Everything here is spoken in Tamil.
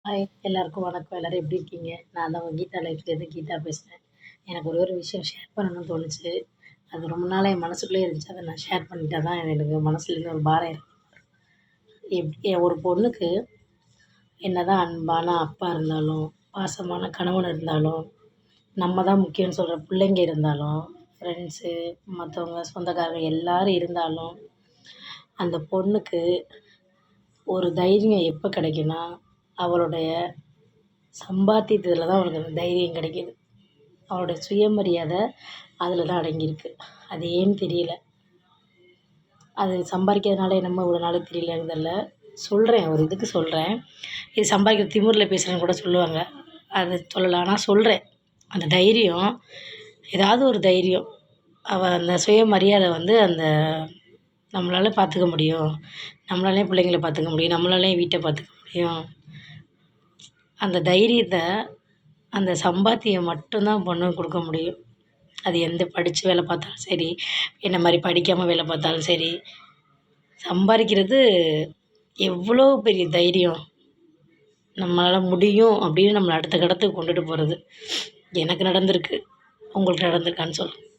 ஹாய் எல்லாருக்கும் வணக்கம். எல்லாரும் எப்படி இருக்கீங்க? நான் தான் உங்க கீதா லைஃப்லேருந்து கீதா பேசுறேன். எனக்கு ஒரே ஒரு விஷயம் ஷேர் பண்ணணும்னு தோணுச்சு. அது ரொம்ப நாளா என் மனசுக்குள்ளேயே இருந்துச்சு. அத நான் ஷேர் பண்ணிட்டா தான் எனக்கு மனசுலேருந்து ஒரு பாரம் இறங்கும். ஒரு பொண்ணுக்கு என்னதான் அன்பான அப்பா இருந்தாலும், பாசமான கணவன் இருந்தாலும், நம்ம தான் முக்கியம்னு சொல்ற பிள்ளைங்க இருந்தாலும், ஃப்ரெண்ட்ஸு, மத்தவங்க சொந்தக்காரங்க எல்லாரும் இருந்தாலும், அந்த பொண்ணுக்கு ஒரு தைரியம் எப்ப கிடைக்கும்னா, அவளுடைய சம்பாத்தியத்துல தான் அவளுக்கு அந்த தைரியம் கிடைக்கிது. அவளுடைய சுயமரியாதை அதில தான் அடங்கியிருக்கு. அது ஏன்னு தெரியல. அது சம்பாரிக்கிறதுனால என்னமோ இவ்வளோ நாள் தெரியல எனக்கு தெரியல. சொல்றேன், ஒரு இதுக்கு சொல்றேன். இது சம்பாதிக்கிற திமிருல பேசுறேன்னு கூட சொல்லுவாங்க. அது சொல்லல. ஆனா சொல்றேன். அந்த தைரியம், ஏதாவது ஒரு தைரியம். அவ அந்த சுயமரியாதை வந்து அந்த நம்மளால பார்த்துக்க முடியும். நம்மளாலயும் பிள்ளைங்கள பார்த்துக்க முடியும். நம்மளாலயும் வீட்ட பார்த்துக்க முடியும். அந்த தைரியத்த அந்த சம்பாத்தியம் மட்டும் தான் பொண்ணுக்கு குடுக்க முடியும். அது எந்த படிச்சு வேலை பார்த்தாலும் சரி, என்ன மாரி படிக்காம வேலை பார்த்தாலும் சரி, சம்பாரிக்கிறது எவ்வளோ பெரிய தைரியம். நம்மளால முடியும் அப்படின்னு நம்மள அடுத்த கட்டத்துக்கு கொண்டுட்டு போறது. எனக்கு நடந்திருக்கு. உங்களுக்கு நடந்திருக்கான்னு சொல்லுங்க.